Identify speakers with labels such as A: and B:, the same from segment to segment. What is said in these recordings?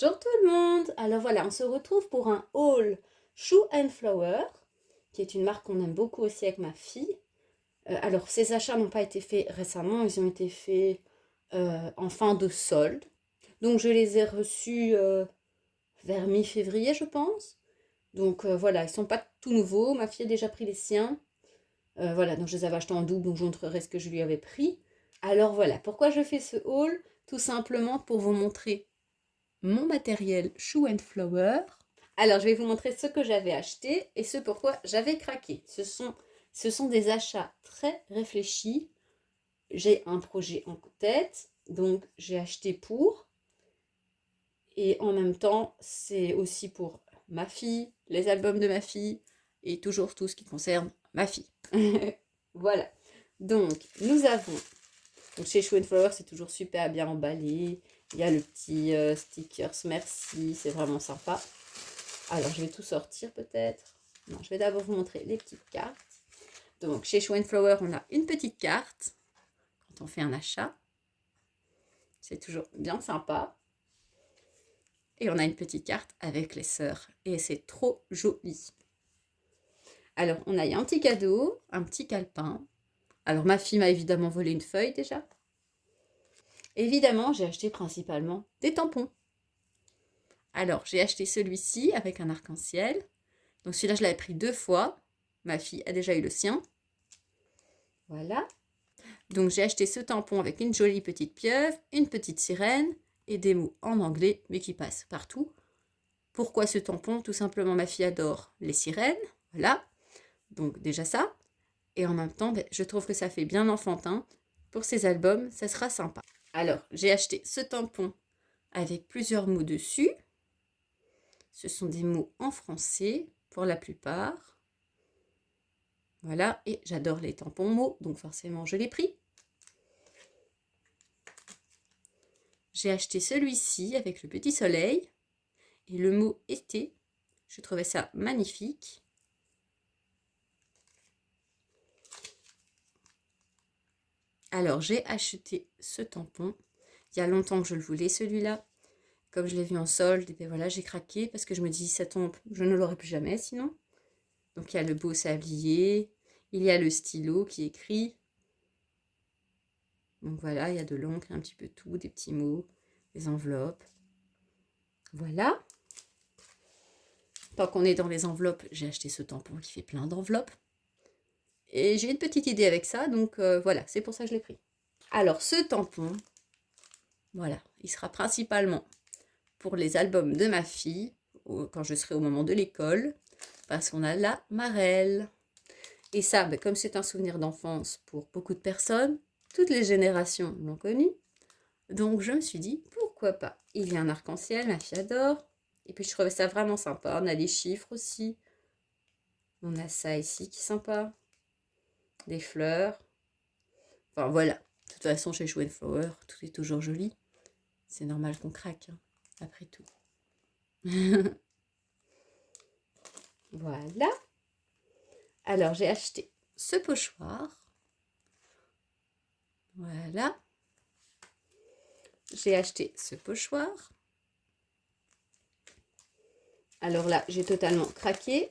A: Bonjour tout le monde! Alors voilà, on se retrouve pour un haul Shoe and Flower, qui est une marque qu'on aime beaucoup aussi avec ma fille. Alors ces achats n'ont pas été faits récemment, ils ont été faits en fin de solde. Donc je les ai reçus vers mi-février je pense. Donc voilà, ils sont pas tout nouveaux, ma fille a déjà pris les siens. Voilà, donc je les avais achetés en double, donc je vous montrerai ce que je lui avais pris. Alors voilà, pourquoi je fais ce haul? Tout simplement pour vous montrer mon matériel Shoe and Flower. Alors, je vais vous montrer ce que j'avais acheté et ce pourquoi j'avais craqué. Ce sont des achats très réfléchis. J'ai un projet en tête, donc j'ai acheté pour. Et en même temps, c'est aussi pour ma fille, les albums de ma fille et toujours tout ce qui concerne ma fille. Voilà. Donc, nous avons... Donc, chez Shoe and Flower, c'est toujours super bien emballé. Il y a le petit stickers merci, c'est vraiment sympa. Alors, je vais tout sortir peut-être. Non, je vais d'abord vous montrer les petites cartes. Donc, chez Shoe and Flower, on a une petite carte quand on fait un achat. C'est toujours bien sympa. Et on a une petite carte avec les sœurs. Et c'est trop joli. Alors, on a un petit cadeau, un petit calepin. Alors, ma fille m'a évidemment volé une feuille déjà. Évidemment, j'ai acheté principalement des tampons. Alors, j'ai acheté celui-ci avec un arc-en-ciel. Donc celui-là, je l'avais pris 2 fois. Ma fille a déjà eu le sien. Voilà. Donc j'ai acheté ce tampon avec une jolie petite pieuvre, une petite sirène et des mots en anglais, mais qui passent partout. Pourquoi ce tampon? Tout simplement, ma fille adore les sirènes. Voilà. Donc déjà ça. Et en même temps, je trouve que ça fait bien enfantin. Pour ces albums, ça sera sympa. Alors, j'ai acheté ce tampon avec plusieurs mots dessus. Ce sont des mots en français pour la plupart. Voilà, et j'adore les tampons mots, donc forcément je l'ai pris. J'ai acheté celui-ci avec le petit soleil et le mot été. Je trouvais ça magnifique. Alors j'ai acheté ce tampon. Il y a longtemps que je le voulais celui-là. Comme je l'ai vu en solde, et bien voilà, j'ai craqué parce que je me dis ça tombe, je ne l'aurai plus jamais sinon. Donc il y a le beau sablier, il y a le stylo qui écrit. Donc voilà, il y a de l'encre, un petit peu tout, des petits mots, des enveloppes. Voilà. Tant qu'on est dans les enveloppes, j'ai acheté ce tampon qui fait plein d'enveloppes. Et j'ai une petite idée avec ça, donc voilà, c'est pour ça que je l'ai pris. Alors ce tampon, voilà, il sera principalement pour les albums de ma fille, quand je serai au moment de l'école, parce qu'on a la marelle. Et ça, ben, comme c'est un souvenir d'enfance pour beaucoup de personnes, toutes les générations l'ont connu. Donc je me suis dit, pourquoi pas? Il y a un arc-en-ciel, ma fille adore. Et puis je trouvais ça vraiment sympa. On a les chiffres aussi. On a ça ici qui est sympa. Des fleurs. Enfin voilà. De toute façon, chez Shoe and Flower, tout est toujours joli. C'est normal qu'on craque, hein, après tout. Voilà. Alors j'ai acheté ce pochoir. Voilà. J'ai acheté ce pochoir. Alors là, j'ai totalement craqué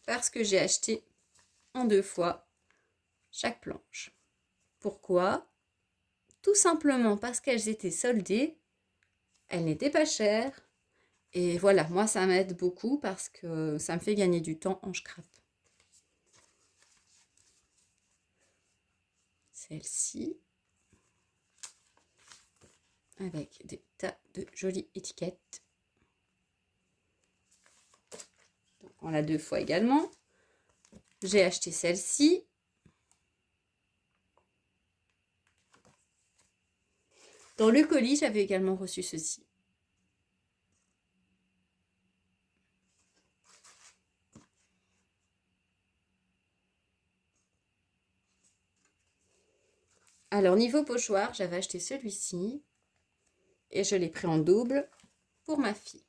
A: parce que j'ai acheté en 2 fois chaque planche. Pourquoi? Tout simplement parce qu'elles étaient soldées, elles n'étaient pas chères. Et voilà, moi ça m'aide beaucoup parce que ça me fait gagner du temps en scrap. Celle-ci, avec des tas de jolies étiquettes. Donc, on l'a 2 fois également. J'ai acheté celle-ci. Dans le colis, j'avais également reçu ceci. Alors, niveau pochoir, j'avais acheté celui-ci. Et je l'ai pris en double pour ma fille.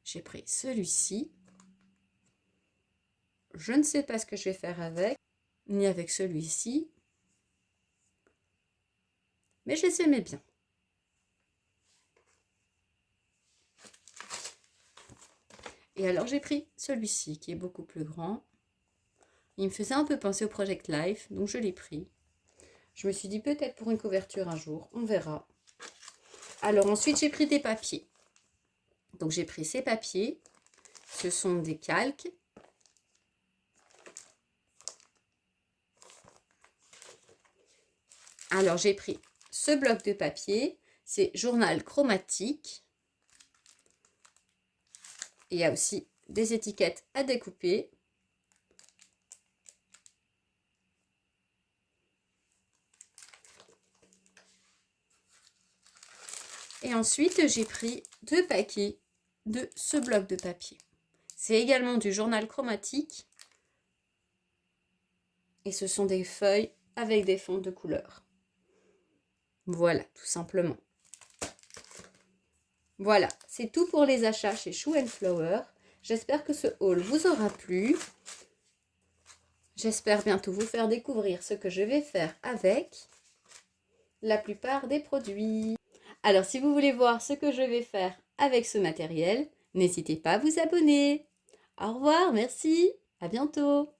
A: J'ai pris celui-ci. Je ne sais pas ce que je vais faire avec, ni avec celui-ci. mais je les aimais bien. Et alors j'ai pris celui-ci qui est beaucoup plus grand. Il me faisait un peu penser au Project Life, donc je l'ai pris. Je me suis dit peut-être pour une couverture un jour, on verra. Alors ensuite j'ai pris des papiers. Donc j'ai pris ces papiers, ce sont des calques. Alors j'ai pris ce bloc de papier, c'est journal chromatique. Il y a aussi des étiquettes à découper. Et ensuite, j'ai pris 2 paquets de ce bloc de papier. C'est également du journal chromatique. Et ce sont des feuilles avec des fonds de couleur. Voilà, tout simplement. Voilà, c'est tout pour les achats chez Shoe Flower. J'espère que ce haul vous aura plu. J'espère bientôt vous faire découvrir ce que je vais faire avec la plupart des produits. Alors, si vous voulez voir ce que je vais faire avec ce matériel, n'hésitez pas à vous abonner. Au revoir, merci, à bientôt.